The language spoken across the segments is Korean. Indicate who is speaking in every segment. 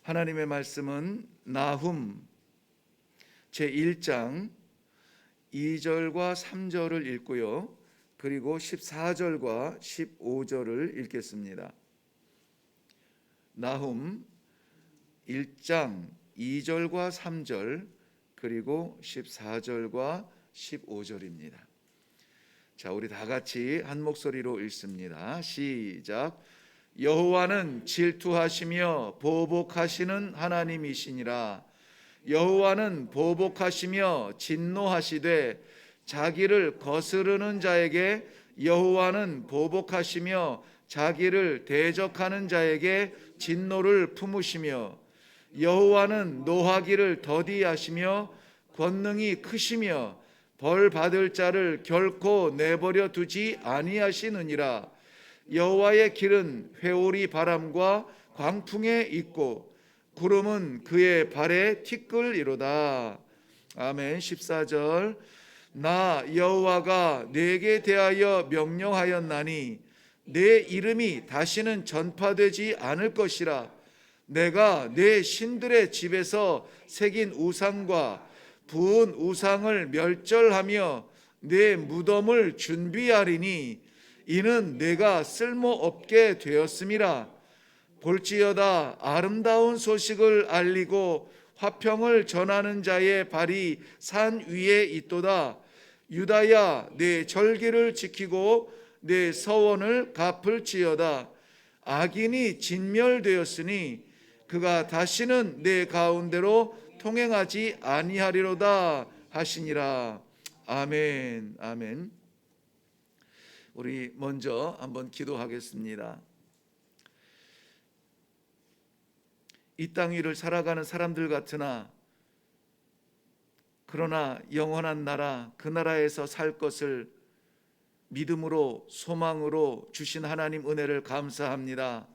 Speaker 1: 하나님의 말씀은 나훔 제1장 2절과 3절을 읽고요, 그리고 14절과 15절을 읽겠습니다. 나훔 1장 2절과 3절 그리고 14절과 15절입니다. 자, 우리 다 같이 한 목소리로 읽습니다. 시작. 여호와는 질투하시며 보복하시는 하나님이시니라. 여호와는 보복하시며 진노하시되 자기를 거스르는 자에게 여호와는 보복하시며 자기를 대적하는 자에게 진노를 품으시며 여호와는 노하기를 더디하시며 권능이 크시며 벌 받을 자를 결코 내버려 두지 아니하시느니라. 여호와의 길은 회오리 바람과 광풍에 있고 구름은 그의 발에 티끌이로다. 아멘. 14절. 나 여호와가 내게 대하여 명령하였나니 내 이름이 다시는 전파되지 않을 것이라. 내가 내 신들의 집에서 새긴 우상과 부은 우상을 멸절하며 내 무덤을 준비하리니 이는 내가 쓸모없게 되었음이라. 볼지어다 아름다운 소식을 알리고 화평을 전하는 자의 발이 산 위에 있도다. 유다야, 내 절기를 지키고 내 서원을 갚을지어다. 악인이 진멸되었으니 그가 다시는 내 가운데로 통행하지 아니하리로다 하시니라. 아멘. 아멘. 우리 먼저 한번 기도하겠습니다. 이 땅 위를 살아가는 사람들 같으나 그러나 영원한 나라, 그 나라에서 살 것을 믿음으로 소망으로 주신 하나님 은혜를 감사합니다.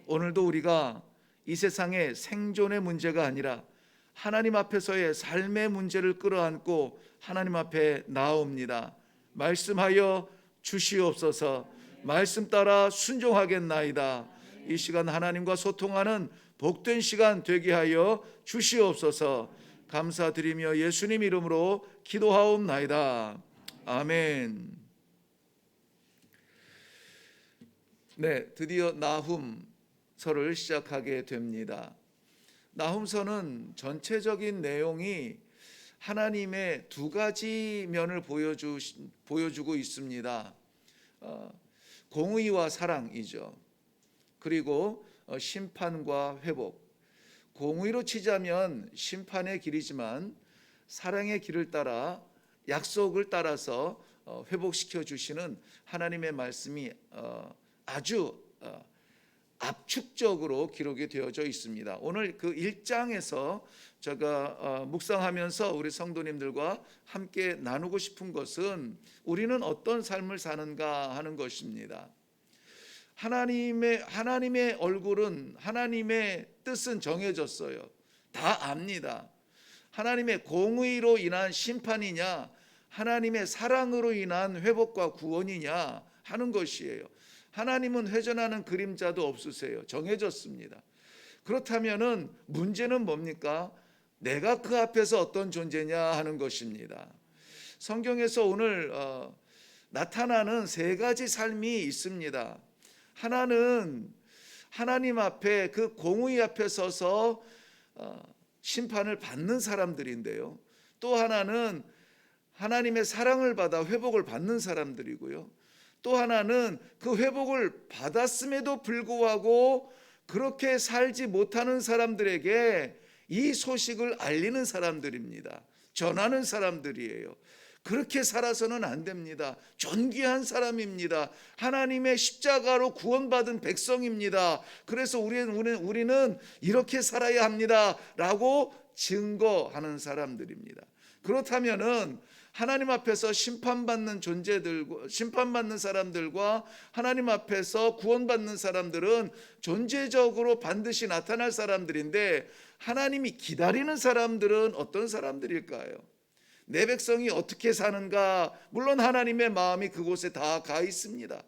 Speaker 1: 오늘도 우리가 이 세상의 생존의 문제가 아니라 하나님 앞에서의 삶의 문제를 끌어안고 하나님 앞에 나옵니다. 말씀하여 주시옵소서. 말씀 따라 순종하겠나이다. 이 시간 하나님과 소통하는 복된 시간 되게 하여 주시옵소서. 감사드리며 예수님 이름으로 기도하옵나이다. 아멘. 네, 드디어 나훔서를 시작하게 됩니다. 나훔서는 전체적인 내용이 하나님의 두 가지 면을 보여주고 있습니다. 공의와 사랑이죠. 그리고 심판과 회복. 공의로 치자면 심판의 길이지만 사랑의 길을 따라 약속을 따라서 회복시켜 주시는 하나님의 말씀이 아주 압축적으로 기록이 되어져 있습니다. 오늘 그 1장에서 제가 묵상하면서 우리 성도님들과 함께 나누고 싶은 것은 우리는 어떤 삶을 사는가 하는 것입니다. 하나님의 얼굴은, 하나님의 뜻은 정해졌어요. 다 압니다. 하나님의 공의로 인한 심판이냐, 하나님의 사랑으로 인한 회복과 구원이냐 하는 것이에요. 하나님은 회전하는 그림자도 없으세요. 정해졌습니다. 그렇다면은 문제는 뭡니까? 내가 그 앞에서 어떤 존재냐 하는 것입니다. 성경에서 오늘 나타나는 세 가지 삶이 있습니다. 하나는 하나님 앞에, 그 공의 앞에 서서 심판을 받는 사람들인데요. 또 하나는 하나님의 사랑을 받아 회복을 받는 사람들이고요. 또 하나는 그 회복을 받았음에도 불구하고 그렇게 살지 못하는 사람들에게 이 소식을 알리는 사람들입니다. 전하는 사람들이에요. 그렇게 살아서는 안 됩니다. 존귀한 사람입니다. 하나님의 십자가로 구원받은 백성입니다. 그래서 우리는 이렇게 살아야 합니다 라고 증거하는 사람들입니다. 그렇다면은 하나님 앞에서 심판받는 사람들과 하나님 앞에서 구원받는 사람들은 존재적으로 반드시 나타날 사람들인데, 하나님이 기다리는 사람들은 어떤 사람들일까요? 내 백성이 어떻게 사는가? 물론 하나님의 마음이 그곳에 다 가 있습니다.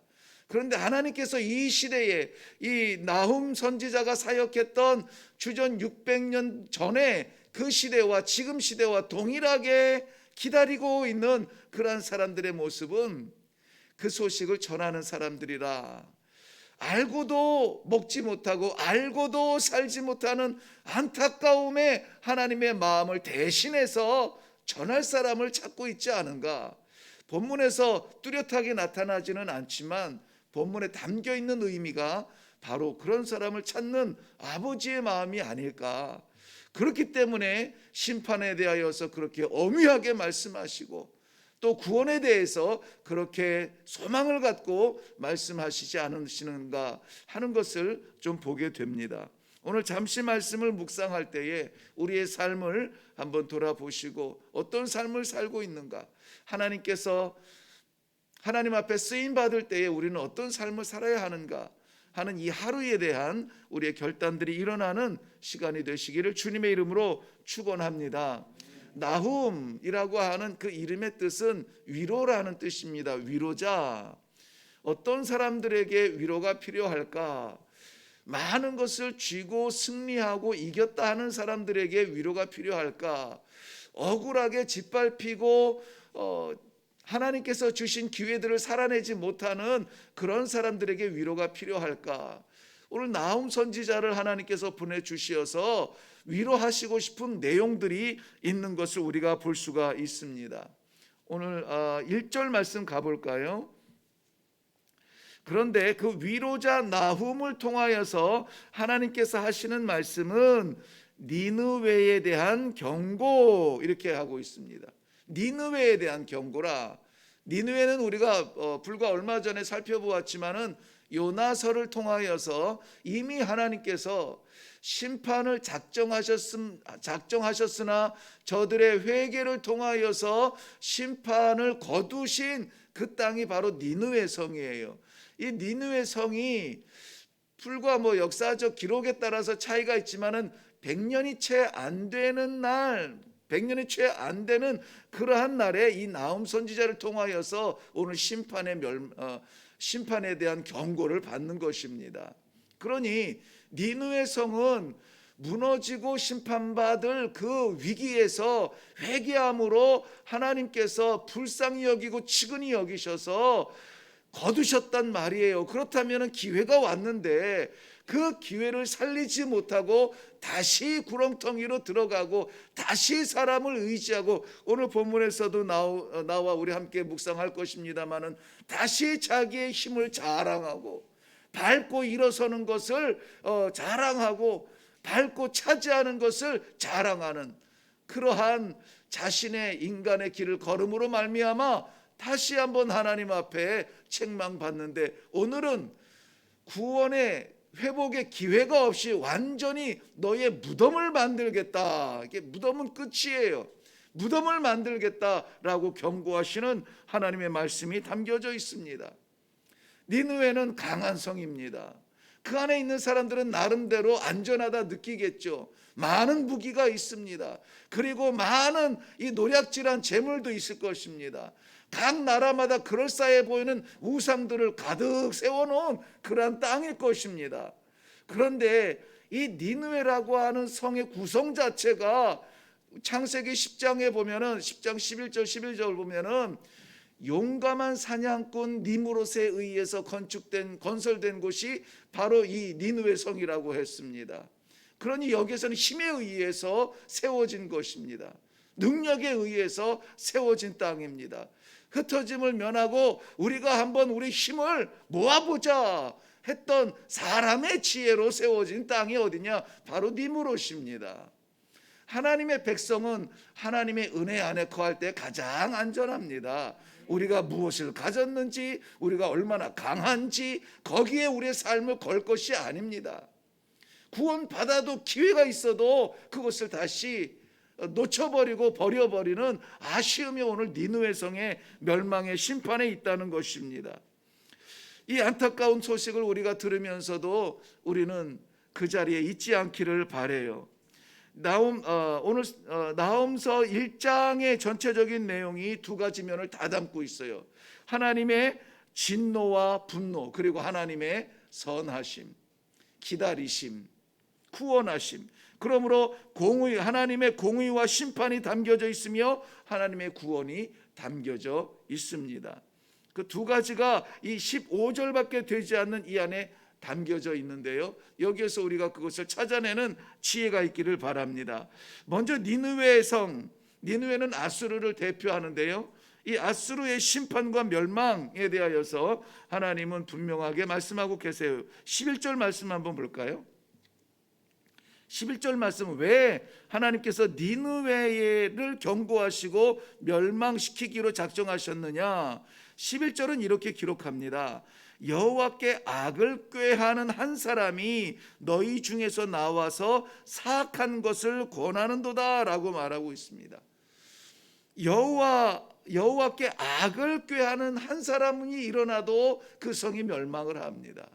Speaker 1: 그런데 하나님께서 이 시대에 이 나훔 선지자가 사역했던 주전 600년 전에 그 시대와 지금 시대와 동일하게 기다리고 있는 그러한 사람들의 모습은 그 소식을 전하는 사람들이라. 알고도 먹지 못하고 알고도 살지 못하는 안타까움에 하나님의 마음을 대신해서 전할 사람을 찾고 있지 않은가. 본문에서 뚜렷하게 나타나지는 않지만 본문에 담겨 있는 의미가 바로 그런 사람을 찾는 아버지의 마음이 아닐까. 그렇기 때문에 심판에 대하여서 그렇게 엄하게 말씀하시고 또 구원에 대해서 그렇게 소망을 갖고 말씀하시지 않으시는가 하는 것을 좀 보게 됩니다. 오늘 잠시 말씀을 묵상할 때에 우리의 삶을 한번 돌아보시고 어떤 삶을 살고 있는가, 하나님께서 하나님 앞에 쓰임 받을 때에 우리는 어떤 삶을 살아야 하는가 하는 이 하루에 대한 우리의 결단들이 일어나는 시간이 되시기를 주님의 이름으로 축원합니다. 나훔이라고 하는 그 이름의 뜻은 위로라는 뜻입니다. 위로자. 어떤 사람들에게 위로가 필요할까? 많은 것을 쥐고 승리하고 이겼다 하는 사람들에게 위로가 필요할까? 억울하게 짓밟히고 하나님께서 주신 기회들을 살아내지 못하는 그런 사람들에게 위로가 필요할까? 오늘 나훔 선지자를 하나님께서 보내주시어서 위로하시고 싶은 내용들이 있는 것을 우리가 볼 수가 있습니다. 오늘 1절 말씀 가볼까요? 그런데 그 위로자 나훔을 통하여서 하나님께서 하시는 말씀은 니느웨에 대한 경고, 이렇게 하고 있습니다. 니느웨에 대한 경고라. 니느웨는 우리가 불과 얼마 전에 살펴보았지만은 요나서를 통하여서 이미 하나님께서 심판을 작정하셨으나 저들의 회개를 통하여서 심판을 거두신 그 땅이 바로 니느웨 성이에요. 이 니느웨 성이 불과 역사적 기록에 따라서 차이가 있지만은 100년이 채 안 되는 날, 100년이 채 안 되는 그러한 날에 이 나훔 선지자를 통하여서 오늘 심판에 대한 경고를 받는 것입니다. 그러니 니느웨 성은 무너지고 심판받을 그 위기에서 회개함으로 하나님께서 불쌍히 여기고 치근히 여기셔서 거두셨단 말이에요. 그렇다면 기회가 왔는데 그 기회를 살리지 못하고 다시 구렁텅이로 들어가고 다시 사람을 의지하고, 오늘 본문에서도 나와 우리 함께 묵상할 것입니다마는 다시 자기의 힘을 자랑하고 밟고 일어서는 것을 자랑하고 밟고 차지하는 것을 자랑하는 그러한 자신의 인간의 길을 걸음으로 말미암아 다시 한번 하나님 앞에 책망받는데, 오늘은 구원의 회복의 기회가 없이 완전히 너의 무덤을 만들겠다. 이게 무덤은 끝이에요. 무덤을 만들겠다라고 경고하시는 하나님의 말씀이 담겨져 있습니다. 니느웨는 강한 성입니다. 그 안에 있는 사람들은 나름대로 안전하다 느끼겠죠. 많은 무기가 있습니다. 그리고 많은 이 노략질한 재물도 있을 것입니다. 각 나라마다 그럴싸해 보이는 우상들을 가득 세워놓은 그러한 땅일 것입니다. 그런데 이 니느웨라고 하는 성의 구성 자체가 창세기 10장에 보면은 10장 11절 11절 보면은 용감한 사냥꾼 니므롯에 의해서 건설된 곳이 바로 이 니느웨 성이라고 했습니다. 그러니 여기서는 힘에 의해서 세워진 것입니다. 능력에 의해서 세워진 땅입니다. 흩어짐을 면하고 우리가 한번 우리 힘을 모아보자 했던 사람의 지혜로 세워진 땅이 어디냐? 바로 니므롯입니다. 하나님의 백성은 하나님의 은혜 안에 거할 때 가장 안전합니다. 우리가 무엇을 가졌는지, 우리가 얼마나 강한지 거기에 우리의 삶을 걸 것이 아닙니다. 구원받아도 기회가 있어도 그것을 다시 놓쳐버리고 버려버리는 아쉬움이 오늘 니느웨 성의 멸망의 심판에 있다는 것입니다. 이 안타까운 소식을 우리가 들으면서도 우리는 그 자리에 있지 않기를 바라요. 오늘 나훔서 1장의 전체적인 내용이 두 가지 면을 다 담고 있어요. 하나님의 진노와 분노, 그리고 하나님의 선하심, 기다리심, 구원하심. 그러므로 하나님의 공의와 심판이 담겨져 있으며 하나님의 구원이 담겨져 있습니다. 그 두 가지가 이 15절밖에 되지 않는 이 안에 담겨져 있는데요, 여기에서 우리가 그것을 찾아내는 지혜가 있기를 바랍니다. 먼저 니느웨의 성, 니느웨는 아수르를 대표하는데요, 이 아수르의 심판과 멸망에 대하여서 하나님은 분명하게 말씀하고 계세요. 11절 말씀 한번 볼까요? 11절 말씀은 왜 하나님께서 니느웨를 경고하시고 멸망시키기로 작정하셨느냐? 11절은 이렇게 기록합니다. 여호와께 악을 꾀하는 한 사람이 너희 중에서 나와서 사악한 것을 권하는도다 라고 말하고 있습니다. 여호와께 악을 꾀하는 한 사람이 일어나도 그 성이 멸망을 합니다.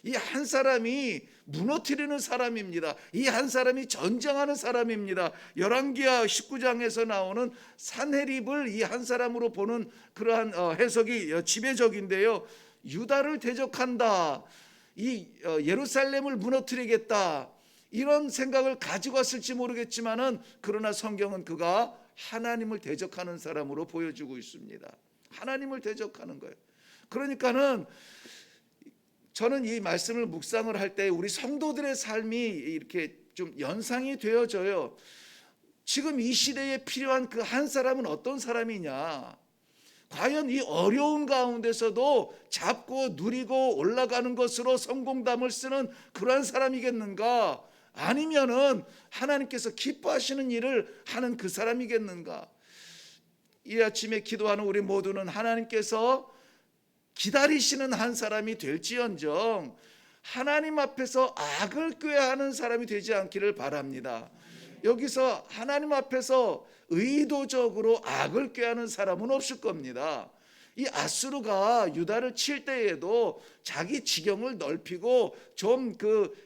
Speaker 1: 이 한 사람이 무너뜨리는 사람입니다. 이 한 사람이 전쟁하는 사람입니다. 열왕기하 19장에서 나오는 산헤립을 이 한 사람으로 보는 그러한 해석이 지배적인데요, 유다를 대적한다, 이 예루살렘을 무너뜨리겠다, 이런 생각을 가지고 왔을지 모르겠지만은 그러나 성경은 그가 하나님을 대적하는 사람으로 보여주고 있습니다. 하나님을 대적하는 거예요. 그러니까는 저는 이 말씀을 묵상을 할 때 우리 성도들의 삶이 이렇게 좀 연상이 되어져요. 지금 이 시대에 필요한 그 한 사람은 어떤 사람이냐? 과연 이 어려운 가운데서도 잡고 누리고 올라가는 것으로 성공담을 쓰는 그러한 사람이겠는가? 아니면은 하나님께서 기뻐하시는 일을 하는 그 사람이겠는가? 이 아침에 기도하는 우리 모두는 하나님께서 기다리시는 한 사람이 될지언정 하나님 앞에서 악을 꾀하는 사람이 되지 않기를 바랍니다. 여기서 하나님 앞에서 의도적으로 악을 꾀하는 사람은 없을 겁니다. 이 아수르가 유다를 칠 때에도 자기 지경을 넓히고 좀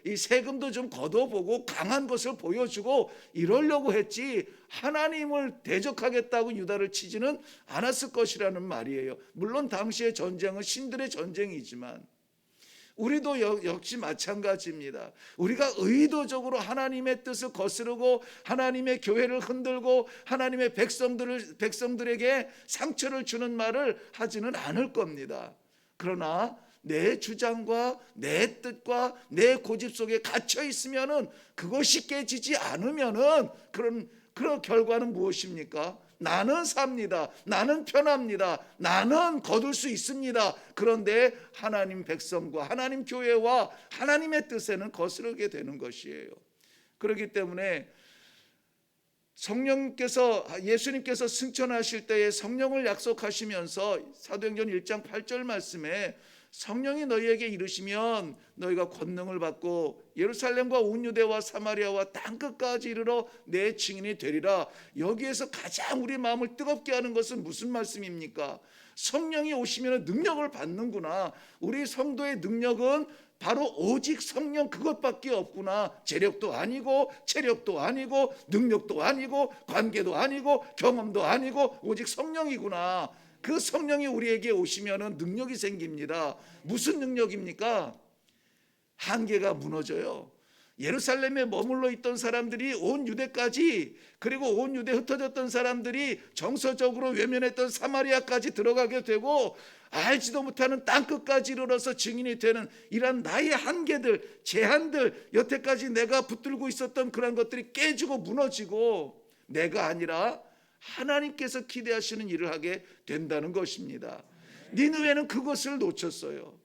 Speaker 1: 이 세금도 좀 걷어보고 강한 것을 보여주고 이러려고 했지, 하나님을 대적하겠다고 유다를 치지는 않았을 것이라는 말이에요. 물론 당시의 전쟁은 신들의 전쟁이지만 우리도 역시 마찬가지입니다. 우리가 의도적으로 하나님의 뜻을 거스르고 하나님의 교회를 흔들고 하나님의 백성들에게 상처를 주는 말을 하지는 않을 겁니다. 그러나 내 주장과 내 뜻과 내 고집 속에 갇혀 있으면은, 그것이 깨지지 않으면은 그런 결과는 무엇입니까? 나는 삽니다. 나는 편합니다. 나는 거둘 수 있습니다. 그런데 하나님 백성과 하나님 교회와 하나님의 뜻에는 거스르게 되는 것이에요. 그렇기 때문에 예수님께서 승천하실 때에 성령을 약속하시면서 사도행전 1장 8절 말씀에 성령이 너희에게 이르시면 너희가 권능을 받고 예루살렘과 온 유대와 사마리아와 땅끝까지 이르러 내 증인이 되리라. 여기에서 가장 우리 마음을 뜨겁게 하는 것은 무슨 말씀입니까? 성령이 오시면 능력을 받는구나. 우리 성도의 능력은 바로 오직 성령 그것밖에 없구나. 재력도 아니고 체력도 아니고 능력도 아니고 관계도 아니고 경험도 아니고 오직 성령이구나. 그 성령이 우리에게 오시면 능력이 생깁니다. 무슨 능력입니까? 한계가 무너져요. 예루살렘에 머물러 있던 사람들이 온 유대까지, 그리고 온 유대 흩어졌던 사람들이 정서적으로 외면했던 사마리아까지 들어가게 되고 알지도 못하는 땅끝까지 이르러서 증인이 되는 이런 나의 한계들, 제한들, 여태까지 내가 붙들고 있었던 그런 것들이 깨지고 무너지고 내가 아니라 하나님께서 기대하시는 일을 하게 된다는 것입니다. 니느웨는 그것을 놓쳤어요.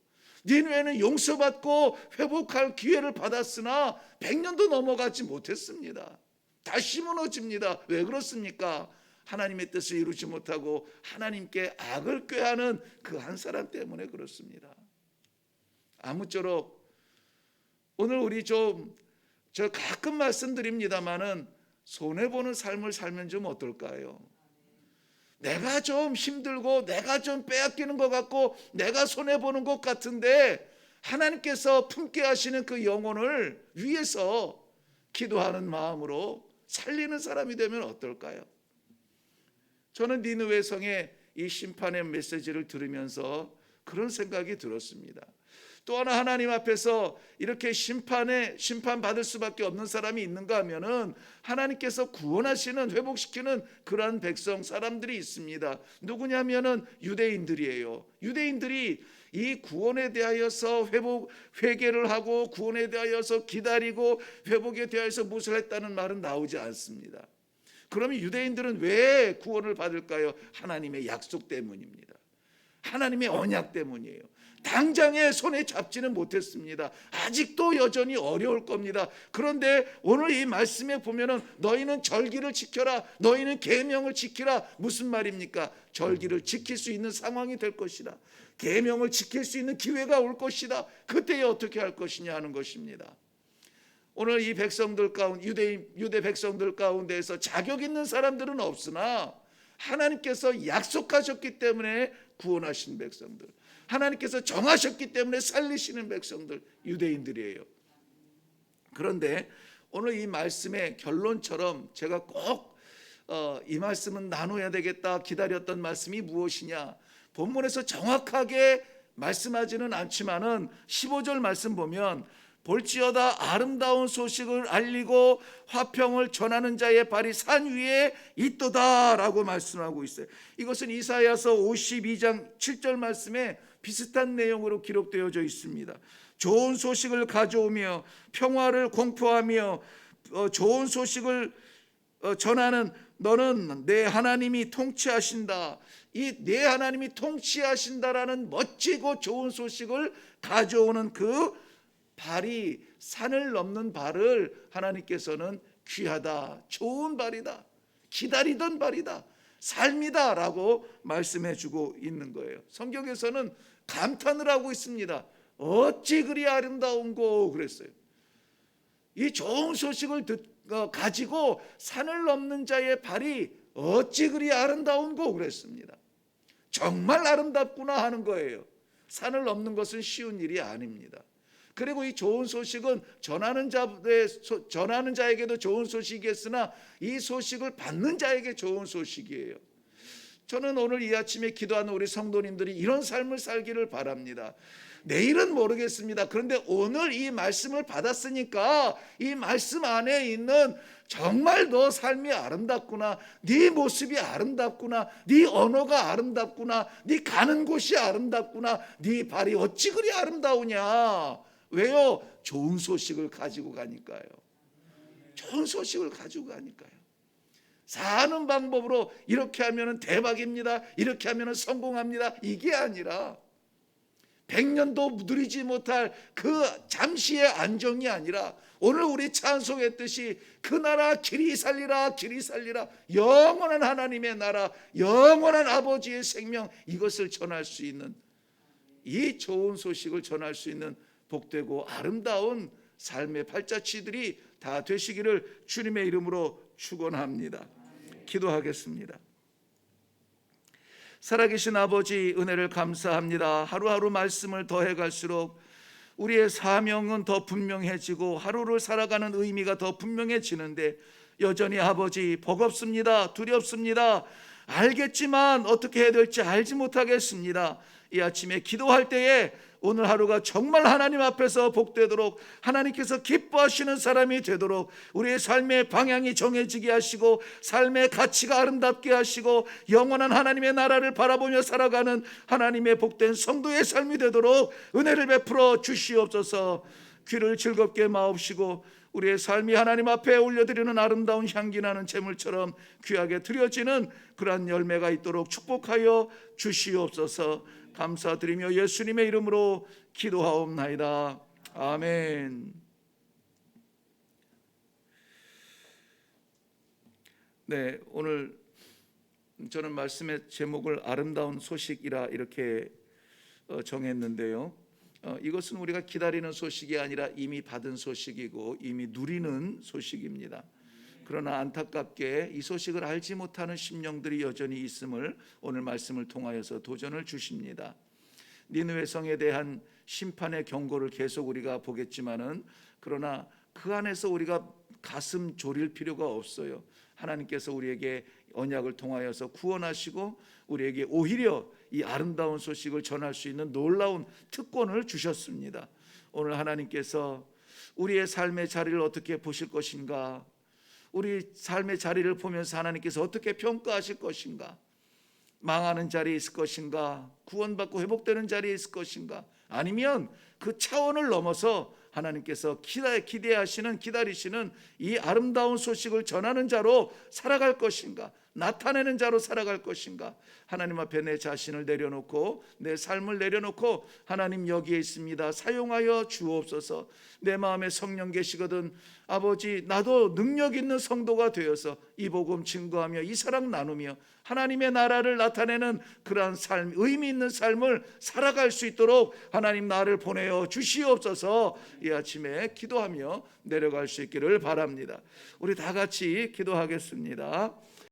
Speaker 1: 니느웨는 용서받고 회복할 기회를 받았으나 100년도 넘어가지 못했습니다. 다시 무너집니다. 왜 그렇습니까? 하나님의 뜻을 이루지 못하고 하나님께 악을 꾀하는 그 한 사람 때문에 그렇습니다. 아무쪼록 오늘 우리 저 가끔 말씀드립니다마는 손해보는 삶을 살면 좀 어떨까요? 내가 좀 힘들고 내가 좀 빼앗기는 것 같고 내가 손해보는 것 같은데 하나님께서 품게 하시는 그 영혼을 위해서 기도하는 마음으로 살리는 사람이 되면 어떨까요? 저는 니느웨 성의 이 심판의 메시지를 들으면서 그런 생각이 들었습니다. 또 하나 하나님 앞에서 이렇게 심판받을 수밖에 없는 사람이 있는가 하면은 하나님께서 구원하시는 회복시키는 그러한 백성 사람들이 있습니다. 누구냐면은 유대인들이에요. 유대인들이 이 구원에 대하여서 회개를 하고 구원에 대하여서 기다리고 회복에 대하여서 무엇을 했다는 말은 나오지 않습니다. 그러면 유대인들은 왜 구원을 받을까요? 하나님의 약속 때문입니다. 하나님의 언약 때문이에요. 당장에 손에 잡지는 못했습니다. 아직도 여전히 어려울 겁니다. 그런데 오늘 이 말씀에 보면은 너희는 절기를 지켜라, 너희는 계명을 지키라. 무슨 말입니까? 절기를 지킬 수 있는 상황이 될 것이다. 계명을 지킬 수 있는 기회가 올 것이다. 그때에 어떻게 할 것이냐 하는 것입니다. 오늘 이 백성들 가운데 유대 백성들 가운데에서 자격 있는 사람들은 없으나 하나님께서 약속하셨기 때문에 구원하신 백성들, 하나님께서 정하셨기 때문에 살리시는 백성들, 유대인들이에요. 그런데 오늘 이 말씀의 결론처럼 제가 꼭 이 말씀은 나눠야 되겠다 기다렸던 말씀이 무엇이냐, 본문에서 정확하게 말씀하지는 않지만은 15절 말씀 보면 볼지어다 아름다운 소식을 알리고 화평을 전하는 자의 발이 산 위에 있도다라고 말씀하고 있어요. 이것은 이사야서 52장 7절 말씀에 비슷한 내용으로 기록되어져 있습니다. 좋은 소식을 가져오며 평화를 공포하며 좋은 소식을 전하는 너는 내 하나님이 통치하신다. 이 내 하나님이 통치하신다라는 멋지고 좋은 소식을 가져오는 그 발이, 산을 넘는 발을 하나님께서는 귀하다, 좋은 발이다, 기다리던 발이다, 삶이다 라고 말씀해 주고 있는 거예요. 성경에서는 감탄을 하고 있습니다. 어찌 그리 아름다운고 그랬어요. 이 좋은 소식을 가지고 산을 넘는 자의 발이 어찌 그리 아름다운고 그랬습니다. 정말 아름답구나 하는 거예요. 산을 넘는 것은 쉬운 일이 아닙니다. 그리고 이 좋은 소식은 전하는 자에게도 좋은 소식이었으나 이 소식을 받는 자에게 좋은 소식이에요. 저는 오늘 이 아침에 기도하는 우리 성도님들이 이런 삶을 살기를 바랍니다. 내일은 모르겠습니다. 그런데 오늘 이 말씀을 받았으니까 이 말씀 안에 있는 정말 너 삶이 아름답구나, 네 모습이 아름답구나, 네 언어가 아름답구나, 네 가는 곳이 아름답구나, 네 발이 어찌 그리 아름다우냐. 왜요? 좋은 소식을 가지고 가니까요. 좋은 소식을 가지고 가니까요. 사는 방법으로 이렇게 하면 대박입니다, 이렇게 하면 성공합니다, 이게 아니라 100년도 누리지 못할 그 잠시의 안정이 아니라 오늘 우리 찬송했듯이 그 나라 길이 살리라, 길이 살리라, 영원한 하나님의 나라, 영원한 아버지의 생명, 이것을 전할 수 있는, 이 좋은 소식을 전할 수 있는 복되고 아름다운 삶의 팔자취들이 다 되시기를 주님의 이름으로 축원합니다. 기도하겠습니다. 살아계신 아버지, 은혜를 감사합니다. 하루하루 말씀을 더해갈수록 우리의 사명은 더 분명해지고 하루를 살아가는 의미가 더 분명해지는데 여전히 아버지 버겁습니다. 두렵습니다. 알겠지만 어떻게 해야 될지 알지 못하겠습니다. 이 아침에 기도할 때에 오늘 하루가 정말 하나님 앞에서 복되도록, 하나님께서 기뻐하시는 사람이 되도록 우리의 삶의 방향이 정해지게 하시고 삶의 가치가 아름답게 하시고 영원한 하나님의 나라를 바라보며 살아가는 하나님의 복된 성도의 삶이 되도록 은혜를 베풀어 주시옵소서. 귀를 즐겁게 마옵시고 우리의 삶이 하나님 앞에 올려드리는 아름다운 향기 나는 제물처럼 귀하게 드려지는 그러한 열매가 있도록 축복하여 주시옵소서. 감사드리며 예수님의 이름으로 기도하옵나이다. 아멘. 네, 오늘 저는 말씀의 제목을 아름다운 소식이라 이렇게 정했는데요. 이것은 우리가 기다리는 소식이 아니라 이미 받은 소식이고 이미 누리는 소식입니다. 그러나 안타깝게 이 소식을 알지 못하는 심령들이 여전히 있음을 오늘 말씀을 통하여서 도전을 주십니다. 니느웨 성에 대한 심판의 경고를 계속 우리가 보겠지만은 그러나 그 안에서 우리가 가슴 졸일 필요가 없어요. 하나님께서 우리에게 언약을 통하여서 구원하시고 우리에게 오히려 이 아름다운 소식을 전할 수 있는 놀라운 특권을 주셨습니다. 오늘 하나님께서 우리의 삶의 자리를 어떻게 보실 것인가? 우리 삶의 자리를 보면서 하나님께서 어떻게 평가하실 것인가? 망하는 자리에 있을 것인가? 구원받고 회복되는 자리에 있을 것인가? 아니면 그 차원을 넘어서 하나님께서 기다리시는 이 아름다운 소식을 전하는 자로 살아갈 것인가? 나타내는 자로 살아갈 것인가? 하나님 앞에 내 자신을 내려놓고 내 삶을 내려놓고 하나님 여기에 있습니다. 사용하여 주옵소서. 내 마음에 성령 계시거든 아버지 나도 능력 있는 성도가 되어서 이 복음 증거하며 이 사랑 나누며 하나님의 나라를 나타내는 그러한 삶, 의미 있는 삶을 살아갈 수 있도록 하나님 나를 보내어 주시옵소서. 이 아침에 기도하며 내려갈 수 있기를 바랍니다. 우리 다 같이 기도하겠습니다.